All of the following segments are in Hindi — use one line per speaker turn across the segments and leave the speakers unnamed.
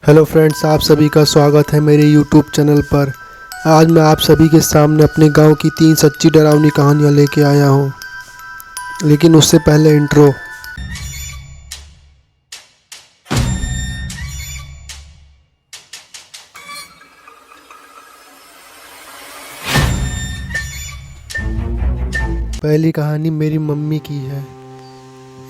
हेलो फ्रेंड्स, आप सभी का स्वागत है मेरे यूट्यूब चैनल पर। आज मैं आप सभी के सामने अपने गांव की 3 सच्ची डरावनी कहानियां लेके आया हूं। लेकिन उससे पहले इंट्रो। पहली कहानी मेरी मम्मी की है।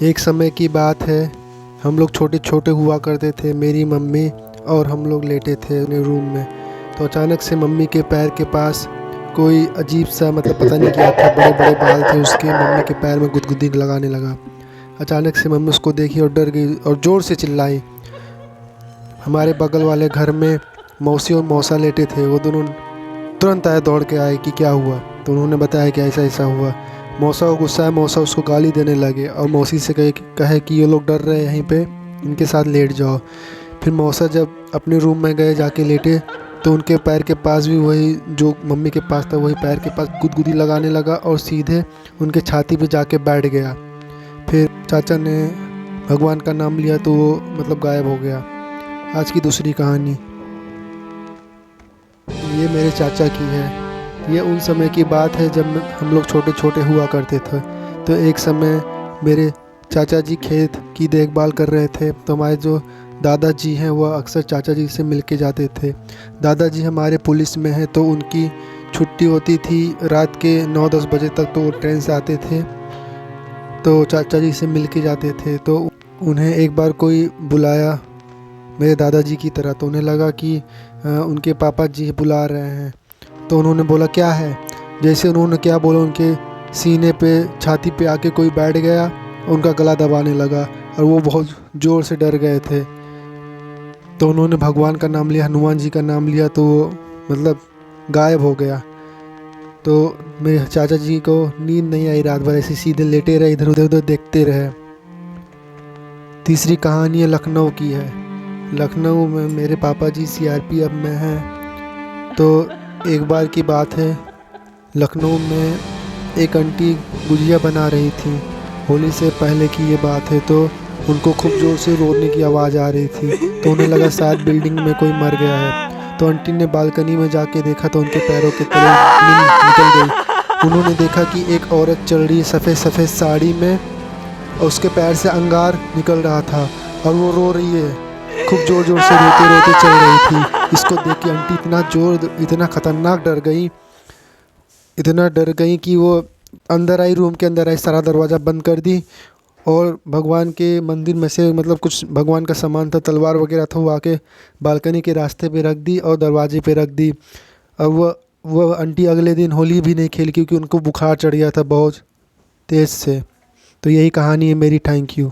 एक समय की बात है, हम लोग छोटे छोटे हुआ करते थे। मेरी मम्मी और हम लोग लेटे थे अपने रूम में। तो अचानक से मम्मी के पैर के पास कोई अजीब सा, पता नहीं क्या था, बड़े बड़े बाल थे उसके। मम्मी के पैर में गुदगुदी लगाने लगा। अचानक से मम्मी उसको देखी और डर गई और ज़ोर से चिल्लाई। हमारे बगल वाले घर में मौसी और मौसा लेटे थे। वो दोनों तुरंत आए, दौड़ के आए कि क्या हुआ। तो उन्होंने बताया कि ऐसा ऐसा हुआ। मौसा को गुस्सा है, मौसा उसको गाली देने लगे और मौसी से कहे कि ये लोग डर रहे हैं, यहीं पे इनके साथ लेट जाओ। फिर मौसा जब अपने रूम में गए, जाके लेटे, तो उनके पैर के पास भी वही जो मम्मी के पास था, वही पैर के पास गुदगुदी लगाने लगा और सीधे उनके छाती पे जाके बैठ गया। फिर चाचा ने भगवान का नाम लिया तो वो गायब हो गया। आज की दूसरी कहानी ये मेरे चाचा की है। ये उन समय की बात है जब हम लोग छोटे छोटे हुआ करते थे। तो एक समय मेरे चाचा जी खेत की देखभाल कर रहे थे। तो हमारे जो दादाजी हैं वह अक्सर चाचा जी से मिल के जाते थे। दादाजी हमारे पुलिस में हैं, तो उनकी छुट्टी होती थी रात के 9-10 बजे तक। तो वो ट्रेन से आते थे तो चाचा जी से मिल के जाते थे। तो उन्हें एक बार कोई बुलाया मेरे दादाजी की तरह। तो उन्हें लगा कि उनके पापा जी बुला रहे हैं। तो उन्होंने बोला क्या है। जैसे उन्होंने क्या बोला, उनके सीने पे, छाती पे आके कोई बैठ गया, उनका गला दबाने लगा और वो बहुत ज़ोर से डर गए थे। तो उन्होंने भगवान का नाम लिया, हनुमान जी का नाम लिया, तो वो गायब हो गया। तो मेरे चाचा जी को नींद नहीं आई रात भर, ऐसे सीधे लेटे रहे, इधर उधर उधर देखते रहे। तीसरी कहानी लखनऊ की है। लखनऊ में मेरे पापा जी CRPF में हैं। तो एक बार की बात है, लखनऊ में एक आंटी गुजिया बना रही थी। होली से पहले की ये बात है। तो उनको खूब ज़ोर से रोने की आवाज़ आ रही थी। तो उन्हें लगा शायद बिल्डिंग में कोई मर गया है। तो आंटी ने बालकनी में जाके देखा तो उनके पैरों के तले नींद निकल गई। उन्होंने देखा कि एक औरत चल रही है सफ़ेद सफ़ेद साड़ी में और उसके पैर से अंगार निकल रहा था और वो रो रही है। खूब ज़ोर ज़ोर से रोते रोते चल रही थी। इसको देख के आंटी इतना ख़तरनाक डर गई कि वो अंदर आई, रूम के अंदर आई, सारा दरवाज़ा बंद कर दी और भगवान के मंदिर में से कुछ भगवान का सामान था, तलवार वगैरह था, वो आके बालकनी के रास्ते पे रख दी और दरवाजे पे रख दी। और वो आंटी अगले दिन होली भी नहीं खेली क्योंकि उनको बुखार चढ़ गया था बहुत तेज़ से। तो यही कहानी है मेरी। Thank you.